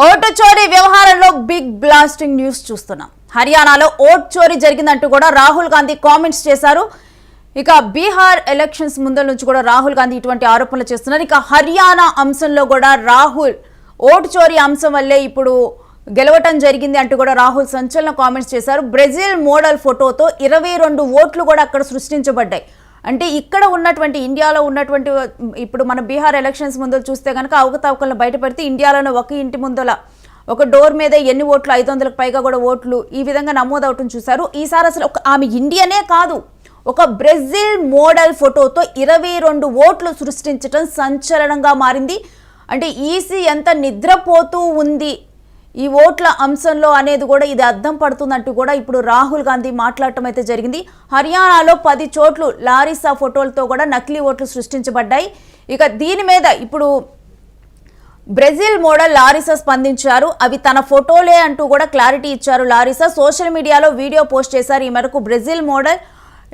Vote చోరీ వ్యవహారంలో big blasting news చూస్తున్నాం. హర్యానాలో ఓట్ చోరీ జరిగిందంటూ కూడా రాహుల్ గాంధీ కామెంట్స్ చేశారు. ఇక బీహార్ ఎలక్షన్స్ ముందల నుంచి కూడా రాహుల్ గాంధీ ఇటువంటి ఆరోపణలు చేస్తున్నారు. ఇక హర్యానా అంశంలో కూడా రాహుల్ ఓటు చోరీ అంశం వల్లే ఇప్పుడు గెలవటం జరిగింది అంటూ కూడా రాహుల్ సంచలన కామెంట్స్ చేశారు. బ్రెజిల్ మోడల్ ఫోటోతో 22 ఓట్లు కూడా అక్కడ సృష్టించబడ్డాయి. అంటే ఇక్కడ ఉన్నటువంటి ఇండియాలో ఉన్నటువంటి ఇప్పుడు మన బీహార్ ఎలక్షన్స్ ముందు చూస్తే కనుక అవకతవకలను బయటపెడితే ఇండియాలోనే ఒక ఇంటి ముందల ఒక డోర్ మీద ఎన్ని ఓట్లు 500కు పైగా కూడా ఓట్లు ఈ విధంగా నమోదవటం చూశారు. ఈసారి అసలు ఆమె ఇండియనే కాదు, ఒక బ్రెజిల్ మోడల్ ఫోటోతో 22 ఓట్లు సృష్టించడం సంచలనంగా మారింది. అంటే ఈసీ ఎంత నిద్రపోతూ ఉంది ఈ ఓట్ల అంశంలో అనేది కూడా ఇది అద్దం పడుతుందంటూ కూడా ఇప్పుడు రాహుల్ గాంధీ మాట్లాడటం అయితే జరిగింది. హర్యానాలో 10 చోట్లు లారిసా ఫోటోలతో కూడా నకిలీ ఓట్లు సృష్టించబడ్డాయి. ఇక దీని మీద ఇప్పుడు బ్రెజిల్ మోడల్ లారిసా స్పందించారు. అవి తన ఫోటోలే అంటూ కూడా క్లారిటీ ఇచ్చారు. లారిసా సోషల్ మీడియాలో వీడియో పోస్ట్ చేశారు. ఈ మేరకు బ్రెజిల్ మోడల్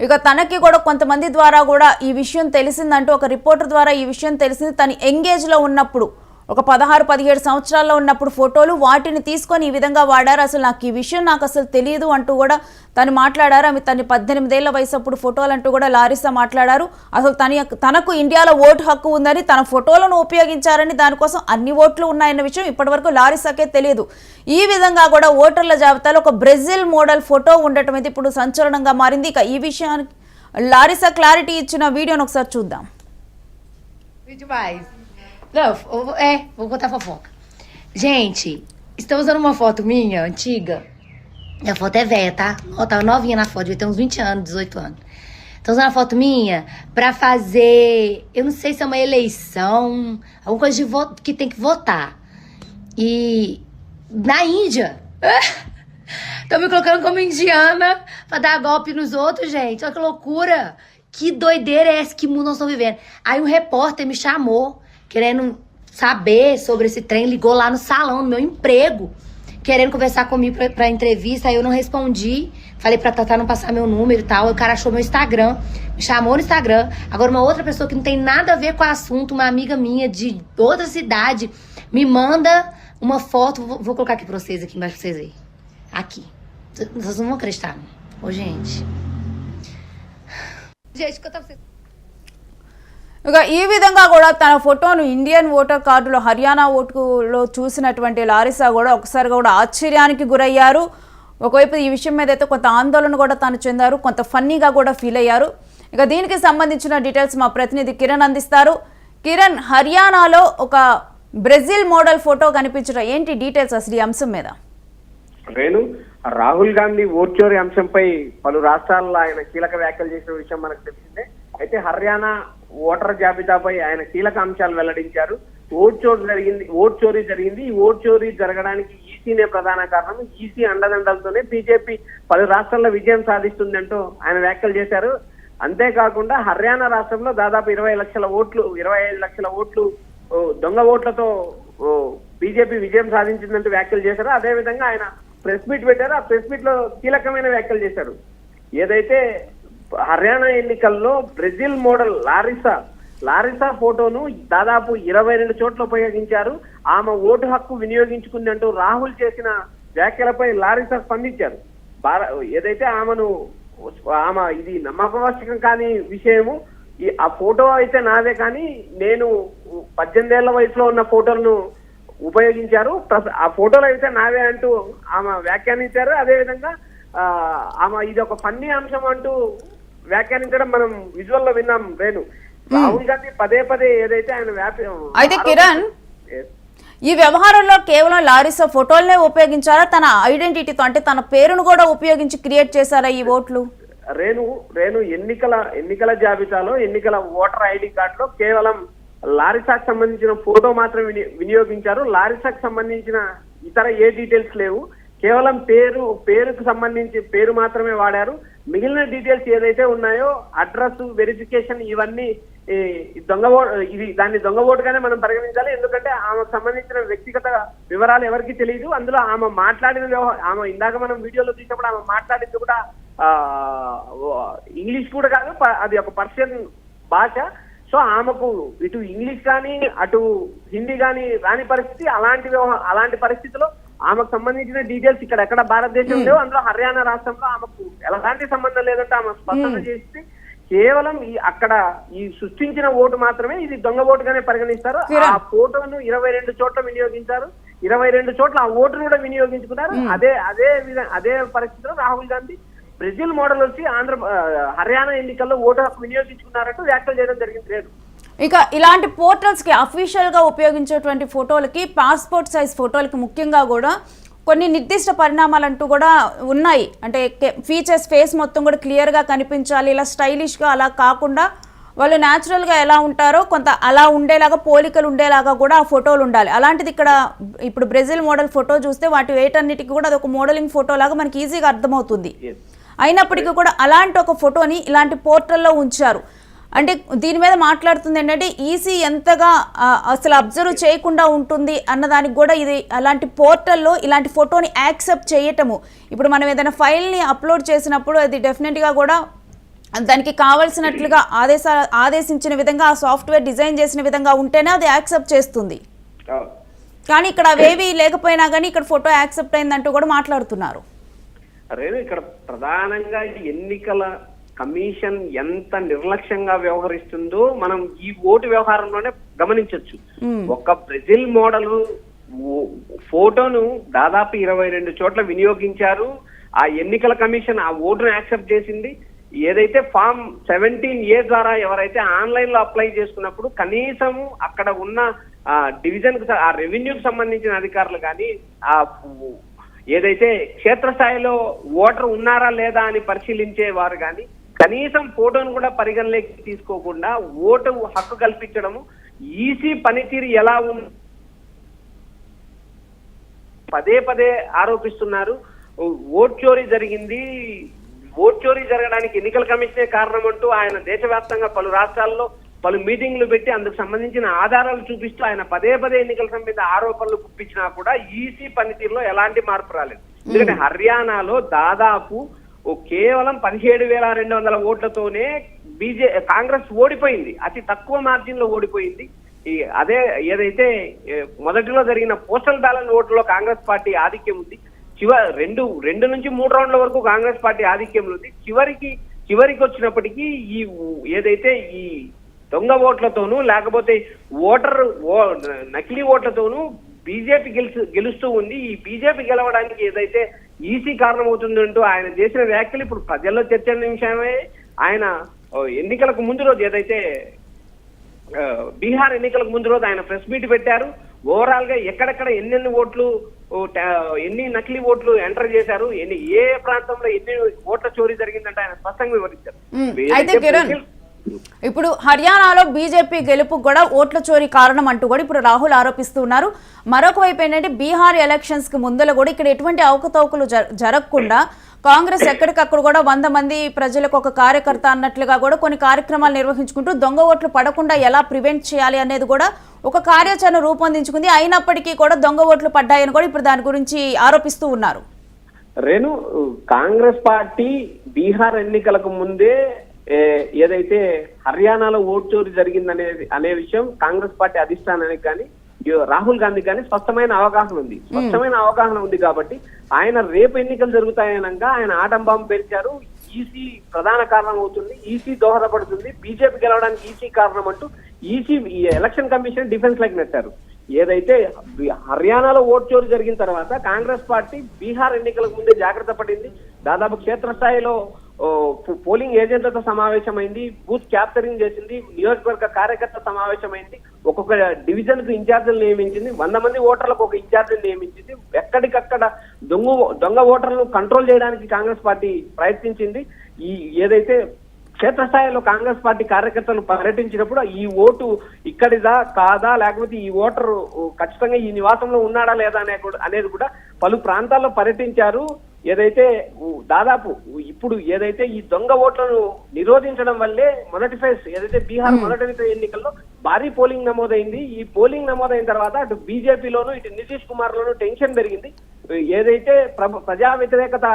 ఇక తనకి కూడా కొంతమంది ద్వారా కూడా ఈ విషయం తెలిసిందంటూ ఒక రిపోర్టర్ ద్వారా ఈ విషయం తెలిసింది. తను ఎంగేజ్లో ఉన్నప్పుడు ఒక 16-17 సంవత్సరాల్లో ఉన్నప్పుడు ఫోటోలు వాటిని తీసుకొని ఈ విధంగా వాడారు. అసలు నాకు ఈ విషయం నాకు అసలు తెలియదు అంటూ కూడా తను మాట్లాడారు. ఆమె తన 18 ఏళ్ల వయసు అప్పుడు ఫోటోలు అంటూ కూడా లారిసా మాట్లాడారు. అసలు తనకు ఇండియాలో ఓటు హక్కు ఉందని తన ఫోటోలను ఉపయోగించారని దానికోసం అన్ని ఓట్లు ఉన్నాయన్న విషయం ఇప్పటివరకు లారిసాకే తెలియదు. ఈ విధంగా కూడా ఓటర్ల జాబితాలో ఒక బ్రెజిల్ మోడల్ ఫోటో ఉండటం అయితే ఇప్పుడు సంచలనంగా మారింది. ఇక ఈ విషయానికి లారిసా క్లారిటీ ఇచ్చిన వీడియోను ఒకసారి చూద్దాం. Não, vou contar fofoca. Gente, estão usando uma foto minha, antiga. A foto é velha, tá? Ó, tava novinha na foto, devia ter uns 20 anos, 18 anos. Estão usando a foto minha pra fazer, eu não sei se é uma eleição, alguma coisa de voto, que tem que votar. E na Índia, estão me colocando como indiana pra dar golpe nos outros, gente. Olha que loucura. Que doideira é essa? Que mundo nós estamos vivendo? Aí um repórter me chamou, querendo saber sobre esse trem, ligou lá no salão, no meu emprego, querendo conversar comigo pra entrevista, aí eu não respondi, falei pra Tatá não passar meu número e tal, o cara achou meu Instagram, me chamou no Instagram, agora uma outra pessoa que não tem nada a ver com o assunto, uma amiga minha de outra cidade, me manda uma foto, vou colocar aqui pra vocês, aqui embaixo pra vocês verem, aqui, vocês não vão acreditar, ô gente, contar pra vocês. ఇక ఈ విధంగా కూడా తన ఫోటోను Indian voter కార్డులో హర్యానా ఓటులో చూసినటువంటి Larissa కూడా ఒకసారిగా కూడా ఆశ్చర్యానికి గురయ్యారు. ఒకవైపు ఈ విషయం మీద అయితే కొంత ఆందోళన కూడా తాను చెందారు, కొంత ఫన్నీగా కూడా ఫీల్ అయ్యారు. ఇక దీనికి సంబంధించిన డీటెయిల్స్ మా ప్రతినిధి కిరణ్ అందిస్తారు. కిరణ్, హర్యానాలో ఒక బ్రెజిల్ మోడల్ ఫోటో కనిపించడం ఏంటి డీటెయిల్స్ అసలు ఈ అంశం మీద? రేణు, రాహుల్ గాంధీ ఓట్ చోరీ అంశంపై పలు రాష్ట్రాల్లో ఆయన కీలక వ్యాఖ్యలు చేసిన విషయం మనకు తెలిసిందే. అయితే హర్యానా ఓటర్ జాబితాపై ఆయన కీలక అంశాలు వెల్లడించారు. ఓట్ చోరీ జరిగింది. ఈ ఓట్ చోరీ జరగడానికి ఈసీనే ప్రధాన కారణం. ఈసీ అండదండలతోనే బీజేపీ పలు రాష్ట్రాల్లో విజయం సాధిస్తుందంటూ ఆయన వ్యాఖ్యలు చేశారు. అంతేకాకుండా హర్యానా రాష్ట్రంలో దాదాపు 25 లక్షల ఓట్లు దొంగ ఓట్లతో బీజేపీ విజయం సాధించిందంటూ వ్యాఖ్యలు చేశారు. అదేవిధంగా ఆయన ప్రెస్ మీట్ పెట్టారు. ఆ ప్రెస్ మీట్ లో కీలకమైన వ్యాఖ్యలు చేశారు. ఏదైతే హర్యానా ఎన్నికల్లో బ్రెజిల్ మోడల్ లారిసా ఫోటోను దాదాపు 22 చోట్ల ఉపయోగించారు. ఆమె ఓటు హక్కు వినియోగించుకుందంటూ రాహుల్ చేసిన వ్యాఖ్యలపై లారిసా స్పందించారు. ఏదైతే ఆమె ఇది నమ్మకం కాని విషయము, ఆ ఫోటో అయితే నాదే, కానీ నేను 18 ఏళ్ల వయసులో ఉన్న ఫోటోలను ఉపయోగించారు, ఆ ఫోటోలు అయితే నావే అంటూ ఆమె వ్యాఖ్యానించారు. అదేవిధంగా ఆమె ఇది ఒక ఫన్నీ అంశం అంటూ వ్యాఖ్యానించడం మనం విజువల్ లో విన్నాం. రేణు, రాహుల్ గాంధీ పదే ఏదైతే ఆయన అయితే కిరణ్, ఈ వ్యవహారంలో కేవలం లారిసా ఫోటోలనే ఉపయోగించారా, తన ఐడెంటిటీతో అంటే తన పేరును కూడా ఉపయోగించి క్రియేట్ చేశారా ఈ ఓట్లు? రేణు ఎన్నికల జాబితాలో ఎన్నికల ఓటర్ ఐడి కార్డులో కేవలం లారిసాకు సంబంధించిన ఫోటో మాత్రమే వినియోగించారు. లారిసాకు సంబంధించిన ఇతర ఏ డీటెయిల్స్ లేవు. కేవలం పేరుకు సంబంధించి పేరు మాత్రమే వాడారు. మిగిలిన డీటెయిల్స్ ఏదైతే ఉన్నాయో అడ్రస్ వెరిఫికేషన్ ఇవన్నీ దాన్ని దొంగ ఓటుగానే మనం పరిగణించాలి. ఎందుకంటే ఆమెకు సంబంధించిన వ్యక్తిగత వివరాలు ఎవరికి తెలియదు. అందులో ఆమె మాట్లాడిన ఆమె ఇందాక మనం వీడియోలో చూసినప్పుడు ఆమె మాట్లాడింది కూడా ఇంగ్లీష్ కూడా కాదు, అది ఒక పర్షియన్ భాష. సో ఆమెకు ఇటు ఇంగ్లీష్ కానీ అటు హిందీ కానీ రాని పరిస్థితి. అలాంటి పరిస్థితిలో ఆమెకు సంబంధించిన డీటెయిల్స్ ఇక్కడ ఎక్కడ భారతదేశం లేవు. అందులో హర్యానా రాష్ట్రంలో ఆమెకు ఎలాంటి సంబంధం లేదంటే ఆమె స్పష్టత చేసి కేవలం అక్కడ ఈ సృష్టించిన ఓటు మాత్రమే ఇది దొంగ ఓటుగానే పరిగణిస్తారు. ఆ ఫోటోను 22 చోట్ల వినియోగించారు. 22 చోట్ల ఆ ఓటును కూడా వినియోగించుకున్నారు. అదే పరిస్థితిలో రాహుల్ గాంధీ బ్రెజిల్ మోడల్ వచ్చి హర్యానా ఎన్నికల్లో ఓటు హక్కు వినియోగించుకున్నారంటూ వ్యాఖ్యలు చేయడం జరిగింది. లేదు ఇక ఇలాంటి పోర్టల్స్ కి అఫీషియల్ గా ఉపయోగించేటువంటి ఫోటోలకి, పాస్పోర్ట్ సైజ్ ఫోటోలకి ముఖ్యంగా కూడా కొన్ని నిర్దిష్ట పరిణామాలంటూ కూడా ఉన్నాయి. అంటే ఫీచర్స్, ఫేస్ మొత్తం కూడా క్లియర్గా కనిపించాలి, ఇలా స్టైలిష్గా అలా కాకుండా వాళ్ళు న్యాచురల్గా ఎలా ఉంటారో కొంత అలా ఉండేలాగా, పోలికలు ఉండేలాగా కూడా ఆ ఫోటోలు ఉండాలి. అలాంటిది ఇక్కడ ఇప్పుడు బ్రెజిల్ మోడల్ ఫోటో చూస్తే వాటి వెయిట్ అన్నిటికీ కూడా అదొక మోడలింగ్ ఫోటో లాగా మనకి ఈజీగా అర్థమవుతుంది. అయినప్పటికీ కూడా అలాంటి ఒక ఫోటోని ఇలాంటి పోర్టల్లో ఉంచారు. అంటే దీని మీద మాట్లాడుతుంది ఏంటంటే ఈసీ ఎంతగా అసలు అబ్జర్వ్ చేయకుండా ఉంటుంది అన్నదానికి కూడా ఇది అలాంటి పోర్టల్లో ఇలాంటి ఫోటోని యాక్సెప్ట్ చేయటము. ఇప్పుడు మనం ఏదైనా ఫైల్ని అప్లోడ్ చేసినప్పుడు అది డెఫినెట్గా కూడా దానికి కావాల్సినట్లుగా ఆదేశించిన విధంగా ఆ సాఫ్ట్వేర్ డిజైన్ చేసిన విధంగా ఉంటేనే అది యాక్సెప్ట్ చేస్తుంది. కానీ ఇక్కడ అవేవి లేకపోయినా కానీ ఇక్కడ ఫోటో యాక్సెప్ట్ అయిందంటూ కూడా మాట్లాడుతున్నారు. ఇక్కడ ప్రధానంగా ఎన్నికల కమిషన్ ఎంత నిర్లక్ష్యంగా వ్యవహరిస్తుందో మనం ఈ ఓటు వ్యవహారంలోనే గమనించవచ్చు. ఒక బ్రెజిల్ మోడల్ ఫోటోను దాదాపు 22 చోట్ల వినియోగించారు. ఆ ఎన్నికల కమిషన్ ఆ ఓటును యాక్సెప్ట్ చేసింది. ఏదైతే ఫామ్ 17A ద్వారా ఎవరైతే ఆన్లైన్ లో అప్లై చేసుకున్నప్పుడు కనీసం అక్కడ ఉన్న డివిజన్ కు, ఆ రెవెన్యూకి సంబంధించిన అధికారులు కానీ, ఆ ఏదైతే క్షేత్రస్థాయిలో ఓటర్ ఉన్నారా లేదా అని పరిశీలించే వారు కానీ కనీసం ఫోటోను కూడా పరిగణలోకి తీసుకోకుండా ఓటు హక్కు కల్పించడము, ఈసీ పనితీరు ఎలా ఉంది పదే ఆరోపిస్తున్నారు. ఓట్ చోరీ జరిగింది, ఓట్ చోరీ జరగడానికి ఎన్నికల కమిషనే కారణం అంటూ ఆయన దేశవ్యాప్తంగా పలు రాష్ట్రాల్లో పలు మీటింగ్లు పెట్టి అందుకు సంబంధించిన ఆధారాలు చూపిస్తూ ఆయన పదే ఎన్నికల సంబంధిత ఆరోపణలు గుప్పించినా కూడా ఈసీ పనితీరులో ఎలాంటి మార్పు రాలేదు. ఎందుకంటే హర్యానాలో దాదాపు కేవలం 17,200 ఓట్లతోనే కాంగ్రెస్ ఓడిపోయింది. అతి తక్కువ మార్జిన్ లో ఓడిపోయింది. అదే ఏదైతే మొదటిలో జరిగిన పోస్టల్ బ్యాలెట్ ఓట్లలో కాంగ్రెస్ పార్టీ ఆధిక్యం ఉంది. రెండు నుంచి 3 రౌండ్ల వరకు కాంగ్రెస్ పార్టీ ఆధిక్యంలో ఉంది. చివరికి వచ్చినప్పటికీ ఏదైతే ఈ దొంగ ఓట్లతోనూ లేకపోతే నకిలీ ఓట్లతోనూ బీజేపీ గెలుస్తూ ఉంది. ఈ బీజేపీ గెలవడానికి ఏదైతే ఈసీ కారణమవుతుందంటూ ఆయన చేసిన వ్యాఖ్యలు ఇప్పుడు ప్రజల్లో చర్చనీయాంశమే. ఆయన ఎన్నికలకు ముందు రోజు ఏదైతే బీహార్ ఎన్నికలకు ముందు రోజు ఆయన ప్రెస్ మీట్ పెట్టారు. ఓవరాల్ గా ఎక్కడెక్కడ ఎన్ని నకిలీ ఓట్లు ఎంటర్ చేశారు, ఏ ప్రాంతంలో ఎన్ని ఓట్ల చోరీ జరిగిందంటే ఆయన స్పష్టంగా వివరించారు. ఇప్పుడు హర్యానాలో బీజేపీ గెలుపుకు కూడా ఓట్ల చోరీ కారణం అంటూ కూడా ఇప్పుడు రాహుల్ ఆరోపిస్తున్నారు. మరొక వైపు ఏంటంటే బీహార్ ఎలక్షన్స్ కి ముందర కూడా ఇక్కడ ఎటువంటి అవకతవకలు జరగకుండా కాంగ్రెస్ ఎక్కడికక్కడ కూడా 100 మంది ప్రజలకు ఒక కార్యకర్త అన్నట్లుగా కూడా కొన్ని కార్యక్రమాలు నిర్వహించుకుంటూ దొంగ ఓట్లు పడకుండా ఎలా ప్రివెంట్ చేయాలి అనేది కూడా ఒక కార్యాచరణ రూపొందించుకుంది. అయినప్పటికీ కూడా దొంగ ఓట్లు పడ్డాయని కూడా ఇప్పుడు దాని గురించి ఆరోపిస్తూ ఉన్నారు. రేణు, కాంగ్రెస్ పార్టీ బీహార్ ఎన్నికలకు ముందే ఏదైతే హర్యానాలో ఓటు చోరీ జరిగిందనే విషయం కాంగ్రెస్ పార్టీ అధిష్టానానికి కానీ రాహుల్ గాంధీ కానీ స్పష్టమైన అవగాహన ఉంది కాబట్టి ఆయన రేపు ఎన్నికలు జరుగుతాయనక ఆయన ఆటం బాంబు పేర్చారు. ఈసీ ప్రధాన కారణం అవుతుంది, ఈసీ దోహదపడుతుంది, బీజేపీ గెలవడానికి ఈసీ కారణం అంటూ ఈ ఎలక్షన్ కమిషన్ డిఫెన్స్ లైక్ నెట్టారు. ఏదైతే హర్యానాలో ఓటు చోరీ జరిగిన తర్వాత కాంగ్రెస్ పార్టీ బీహార్ ఎన్నికలకు ముందే జాగ్రత్త పడింది. దాదాపు క్షేత్రస్థాయిలో పోలింగ్ ఏజెంట్లతో సమావేశమైంది, బూత్ క్యాప్చరింగ్ చేసింది, నియోజకవర్గ కార్యకర్త సమావేశమైంది, ఒక్కొక్క డివిజన్ కు ఇన్ఛార్జీలు నియమించింది, 100 మంది ఓటర్లకు ఒక ఇన్ఛార్జీని నియమించింది. ఎక్కడికక్కడ దొంగ ఓటర్లను కంట్రోల్ చేయడానికి కాంగ్రెస్ పార్టీ ప్రయత్నించింది. ఏదైతే క్షేత్రస్థాయిలో కాంగ్రెస్ పార్టీ కార్యకర్తలు పర్యటించినప్పుడు ఈ ఓటు ఇక్కడిదా కాదా, లేకపోతే ఈ ఓటరు ఖచ్చితంగా ఈ నివాసంలో ఉన్నాడా లేదా అనేది కూడా పలు ప్రాంతాల్లో పర్యటించారు. ఏదైతే దాదాపు ఇప్పుడు ఏదైతే ఈ దొంగ ఓట్లను నిరోధించడం వల్లే మొదటి ఫేజ్ ఏదైతే బీహార్ మొదటి ఎన్నికల్లో భారీ పోలింగ్ నమోదైంది. ఈ పోలింగ్ నమోదైన తర్వాత అటు బీజేపీలోను ఇటు నితీష్ కుమార్ లోను టెన్షన్ పెరిగింది. ఏదైతే ప్రజా వ్యతిరేకత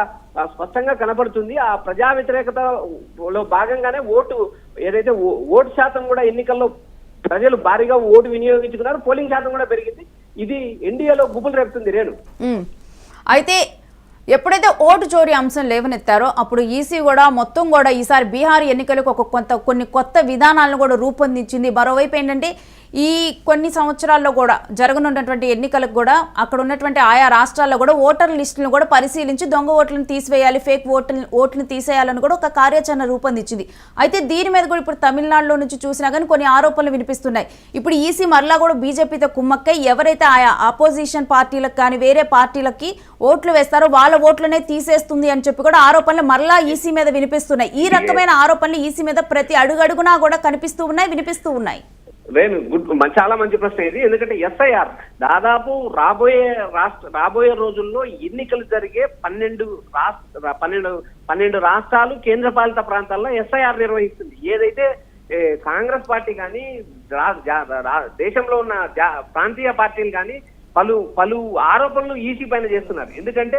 స్పష్టంగా కనబడుతుంది, ఆ ప్రజా వ్యతిరేకతలో భాగంగానే ఏదైతే ఓటు శాతం కూడా ఎన్నికల్లో ప్రజలు భారీగా ఓటు వినియోగించుకున్నారు, పోలింగ్ శాతం కూడా పెరిగింది. ఇది ఎన్డీఏలో గుబులు రేపుతుంది రేణు. అయితే ఎప్పుడైతే ఓటు చోరీ అంశం లేవనెత్తారో అప్పుడు ఈసీ కూడా మొత్తం కూడా ఈసారి బీహార్ ఎన్నికలకు కొన్ని కొత్త విధానాలను కూడా రూపొందించింది. మరోవైపు ఏంటంటే ఈ కొన్ని సంవత్సరాల్లో కూడా జరగనున్నటువంటి ఎన్నికలకు కూడా అక్కడ ఉన్నటువంటి ఆయా రాష్ట్రాల్లో కూడా ఓటర్ లిస్టులను కూడా పరిశీలించి దొంగ ఓట్లను తీసివేయాలి, ఫేక్ ఓట్లను తీసేయాలని కూడా ఒక కార్యాచరణ రూపొందించింది. అయితే దీని మీద కూడా ఇప్పుడు తమిళనాడులో నుంచి చూసినా కానీ కొన్ని ఆరోపణలు వినిపిస్తున్నాయి. ఇప్పుడు ఈసీ మరలా కూడా బీజేపీతో కుమ్మక్కై ఎవరైతే ఆయా అపోజిషన్ పార్టీలకు కానీ వేరే పార్టీలకి ఓట్లు వేస్తారో వాళ్ళ ఓట్లనే తీసేస్తుంది అని చెప్పి కూడా ఆరోపణలు మరలా ఈసీ మీద వినిపిస్తున్నాయి. ఈ రకమైన ఆరోపణలు ఈసీ మీద ప్రతి అడుగడుగునా కూడా కనిపిస్తూ ఉన్నాయి, వినిపిస్తూ ఉన్నాయి. నేను చాలా మంచి ప్రశ్న ఇది. ఎందుకంటే ఎస్ఐఆర్ దాదాపు రాబోయే రోజుల్లో ఎన్నికలు జరిగే 12 రాష్ట్రాలు కేంద్రపాలిత ప్రాంతాల్లో ఎస్ఐఆర్ నిర్వహిస్తుంది. ఏదైతే కాంగ్రెస్ పార్టీ కానీ దేశంలో ఉన్న ప్రాంతీయ పార్టీలు కానీ పలు ఆరోపణలు ఈసీ పైన చేస్తున్నారు. ఎందుకంటే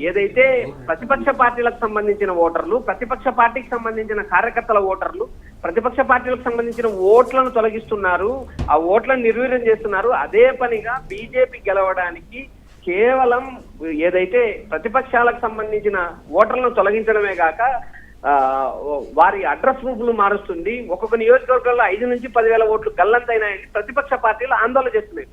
ఏదైతే ప్రతిపక్ష పార్టీలకు సంబంధించిన ఓటర్లు, ప్రతిపక్ష పార్టీకి సంబంధించిన కార్యకర్తల ఓటర్లు, ప్రతిపక్ష పార్టీలకు సంబంధించిన ఓట్లను తొలగిస్తున్నారు, ఆ ఓట్లను నిర్వీర్యం చేస్తున్నారు. అదే పనిగా బీజేపీ గెలవడానికి కేవలం ఏదైతే ప్రతిపక్షాలకు సంబంధించిన ఓటర్లను తొలగించడమే కాక వారి అడ్రస్ ప్రూఫ్లు మారుస్తుంది. ఒక్కొక్క నియోజకవర్గంలో 5 నుంచి 10,000 ఓట్లు గల్లంతైనాయని ప్రతిపక్ష పార్టీలు ఆందోళన చేస్తున్నాయి.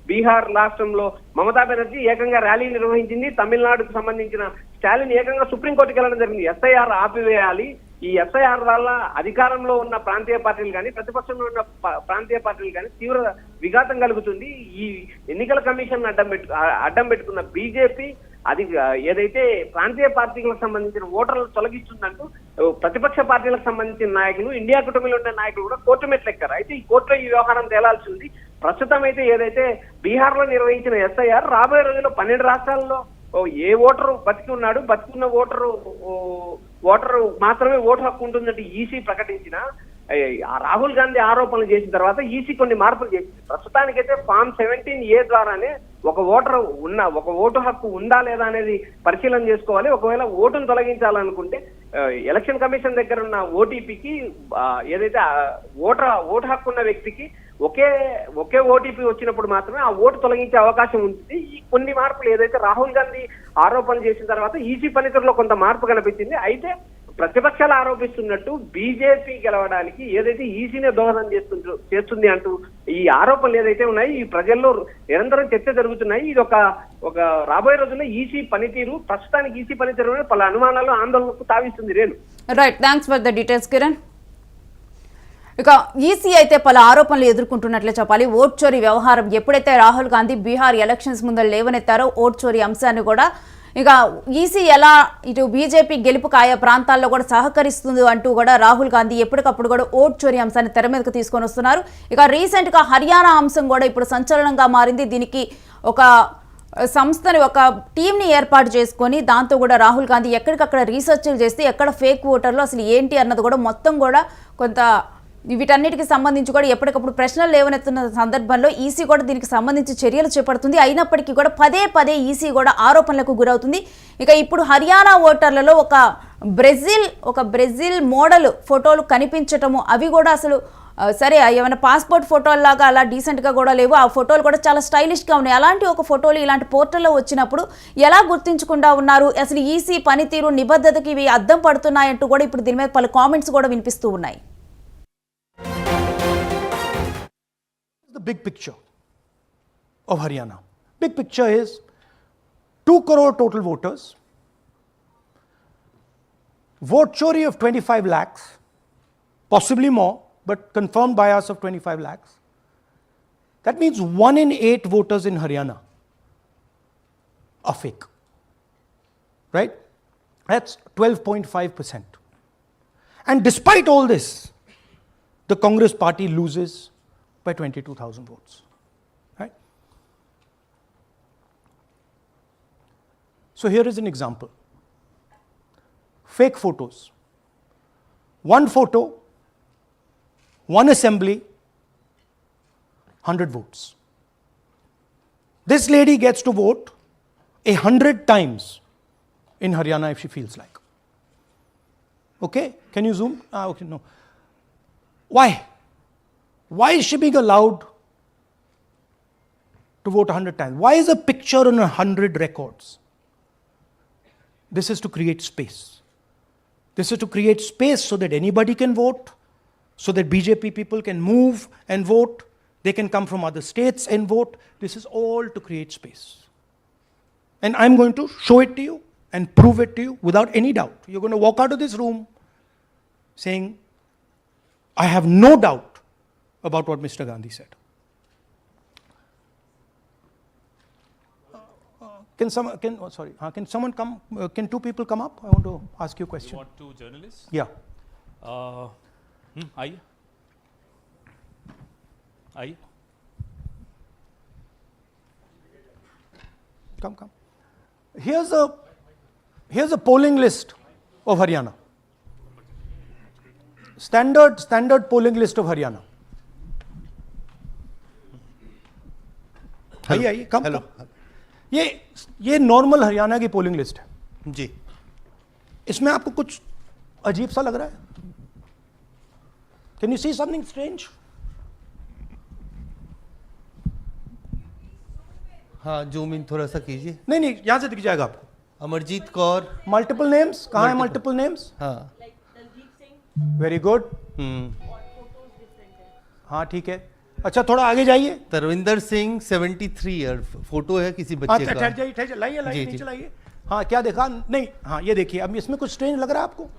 బీహార్ రాష్ట్రంలో మమతా బెనర్జీ ఏకంగా ర్యాలీ నిర్వహించింది. తమిళనాడుకు సంబంధించిన స్టాలిన్ ఏకంగా సుప్రీంకోర్టుకి వెళ్ళడం జరిగింది. ఎస్ఐఆర్ ఆపివేయాలి, ఈ ఎస్ఐఆర్ వల్ల అధికారంలో ఉన్న ప్రాంతీయ పార్టీలు కానీ ప్రతిపక్షంలో ఉన్న ప్రాంతీయ పార్టీలు కానీ తీవ్ర విఘాతం కలుగుతుంది. ఈ ఎన్నికల కమిషన్ అడ్డం పెట్టుకున్న బీజేపీ అది ఏదైతే ప్రాంతీయ పార్టీలకు సంబంధించిన ఓటర్లను తొలగిస్తుందంటూ ప్రతిపక్ష పార్టీలకు సంబంధించిన నాయకులు, ఇండియా కూటమిలో ఉన్న నాయకులు కూడా కోర్టు మెట్లెక్కారు. అయితే ఈ కోర్టులో ఈ వ్యవహారం తేలాల్సి ఉంది. ప్రస్తుతం అయితే ఏదైతే బీహార్ లో నిర్వహించిన ఎస్ఐఆర్ రాబోయే రోజుల్లో 12 రాష్ట్రాల్లో ఏ ఓటరు బతికున్న ఓటరు మాత్రమే ఓటు హక్కు ఉంటుందంటే ఈసీ ప్రకటించిన రాహుల్ గాంధీ ఆరోపణలు చేసిన తర్వాత ఈసీ కొన్ని మార్పులు చేసింది. ప్రస్తుతానికైతే ఫామ్ 17A ద్వారానే ఒక ఓటు హక్కు ఉందా లేదా అనేది పరిశీలన చేసుకోవాలి. ఒకవేళ ఓటును తొలగించాలనుకుంటే ఎలక్షన్ కమిషన్ దగ్గర ఉన్న ఓటీపీకి ఏదైతే ఓటు హక్కు ఉన్న వ్యక్తికి ఒకే ఓటీపీ వచ్చినప్పుడు మాత్రమే ఆ ఓటు తొలగించే అవకాశం ఉంటుంది. ఈ కొన్ని మార్పులు ఏదైతే రాహుల్ గాంధీ ఆరోపణలు చేసిన తర్వాత ఈసీ పనితీరులో కొంత మార్పు కనిపించింది. అయితే ప్రతిపక్షాలు ఆరోపిస్తున్నట్టు బీజేపీ గెలవడానికి ఏదైతే ఈసీనే దోహదం చేస్తుంది అంటూ ఈ ఆరోపణలు ఏదైతే ఉన్నాయి ఈ ప్రజల్లో నిరంతరం చర్చ జరుగుతున్నాయి. ఇది ఒక రాబోయే రోజుల్లో ప్రస్తుతానికి ఈసీ పనితీరు పలు అనుమానాలు, ఆందోళనకు తావిస్తుంది. Renu, right, thanks for the details Kiran. ఇక ఈసీ అయితే పలు ఆరోపణలు ఎదుర్కొంటున్నట్లే చెప్పాలి. ఓట్ చోరీ వ్యవహారం ఎప్పుడైతే రాహుల్ గాంధీ బీహార్ ఎలక్షన్స్ ముందు లేవనెత్తారో ఓట్ చోరీ అంశాన్ని కూడా ఇక ఈసీ ఎలా ఇటు బీజేపీ గెలుపుకు ఆయా ప్రాంతాల్లో కూడా సహకరిస్తుంది అంటూ కూడా రాహుల్ గాంధీ ఎప్పటికప్పుడు కూడా ఓట్ చోరీ అంశాన్ని తెర మీదకు తీసుకొని వస్తున్నారు. ఇక రీసెంట్గా హర్యానా అంశం కూడా ఇప్పుడు సంచలనంగా మారింది. దీనికి ఒక సంస్థని, ఒక టీంని ఏర్పాటు చేసుకొని దాంతో కూడా రాహుల్ గాంధీ ఎక్కడికక్కడ రీసెర్చ్లు చేస్తే ఎక్కడ ఫేక్ ఓటర్లు అసలు ఏంటి అన్నది కూడా మొత్తం కూడా కొంత వీటన్నిటికి సంబంధించి కూడా ఎప్పటికప్పుడు ప్రశ్నలు లేవనెత్తున్న సందర్భంలో ఈసీ కూడా దీనికి సంబంధించి చర్యలు చేపడుతుంది. అయినప్పటికీ కూడా పదే ఈసీ కూడా ఆరోపణలకు గురవుతుంది. ఇక ఇప్పుడు హర్యానా ఓటర్లలో ఒక బ్రెజిల్ మోడల్ ఫోటోలు కనిపించటము, అవి కూడా అసలు సరే ఏమైనా పాస్పోర్ట్ ఫోటోల్లాగా అలా డీసెంట్గా కూడా లేవు, ఆ ఫోటోలు కూడా చాలా స్టైలిష్గా ఉన్నాయి. అలాంటి ఒక ఫోటోలు ఇలాంటి పోర్టల్లో వచ్చినప్పుడు ఎలా గుర్తించకుండా ఉన్నారు? అసలు ఈసీ పనితీరు, నిబద్ధతకి ఇవి అద్దం పడుతున్నాయంటూ కూడా ఇప్పుడు దీని మీద పలు కామెంట్స్ కూడా వినిపిస్తూ ఉన్నాయి. The big picture of Haryana. Big picture is 2 crore total voters, vote chori of 25 lakhs, possibly more, but confirmed bias of 25 lakhs. That means 1 in 8 voters in Haryana are fake, right? That's 12.5%. And despite all this, the Congress party loses by 22,000 votes, right? So here is an example. Fake photos. One photo, one assembly, 100 votes. This lady gets to vote 100 times in Haryana if she feels like. Okay, can you zoom? Okay, no. Why? Why is she being allowed to vote 100 times? Why is a picture on 100 records? This is to create space. This is to create space so that anybody can vote, so that BJP people can move and vote. They can come from other states and vote. This is all to create space. And I'm going to show it to you and prove it to you without any doubt. You're going to walk out of this room saying, I have no doubt about what Mr. Gandhi said. Can someone come? Can two people come up? I want to ask you a question. You want two journalists? Yeah. आइए आइए Come. Here's a polling list of Haryana. Standard polling list of Haryana. आइए come hello ये normal Haryana की polling list है जी। इसमें आपको कुछ अजीब सा लग रहा है? Can you see something strange? हाँ, जूम इन थोड़ा सा कीजिए। नहीं यहां से दिख जाएगा आपको। अमरजीत कौर, मल्टीपल नेम्स कहाँ है? मल्टीपल नेम्स, हाँ। Very good. हाँ ठीक है। अच्छा थोड़ा आगे जाइए। तरविंदर सिंह 73 ईयर, फोटो है किसी बच्चे का। ठहर जाइए लाइए जी, नीचे जी। लाइए। हाँ क्या देखा? नहीं हाँ ये देखिए, अब इसमें कुछ स्ट्रेंज लग रहा है आपको?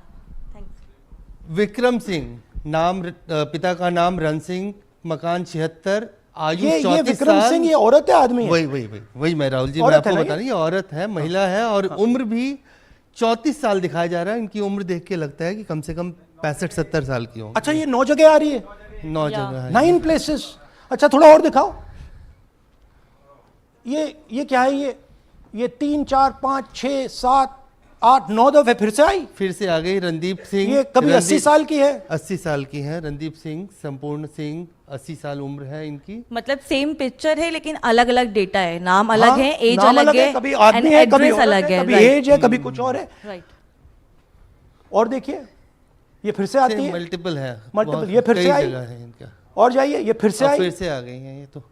विक्रम सिंह, नाम पिता का नाम रण सिंह, मकान 76, आयु ये 34 विक्रम साल। सिंह ये औरत है आदमी है? वही मैं राहुल जी, मैं औरत है आपको ना बता रही, ये औरत है, महिला है, और उम्र भी 34 साल दिखाया जा रहा है। इनकी उम्र देख के लगता है कि कम से कम 65-70 साल की हो। अच्छा ये 9 जगह आ रही है? 9 जगह है। 9 प्लेसेस। अच्छा थोड़ा और दिखाओ। ये क्या है? ये 3 4 5 6 7 8 9 दफे फिर से आई। फिर से आ गई रणदीप सिंह। ये कभी 80 साल की है? 80 साल की है रणदीप सिंह, संपूर्ण सिंह, 80 साल उम्र है इनकी। मतलब सेम पिक्चर है लेकिन अलग अलग डेटा है, नाम अलग है, एज नाम अलग है, कभी आदमी है, कभी एड्रेस अलग है, कभी एज है, कभी कुछ और है। राइट। और देखिए ये फिर से आती है, मल्टीपल है, मल्टीपल। ये फिर से आई। जगह है इनका। और जाइए, ये फिर से आई। फिर से आ गई हैं ये तो।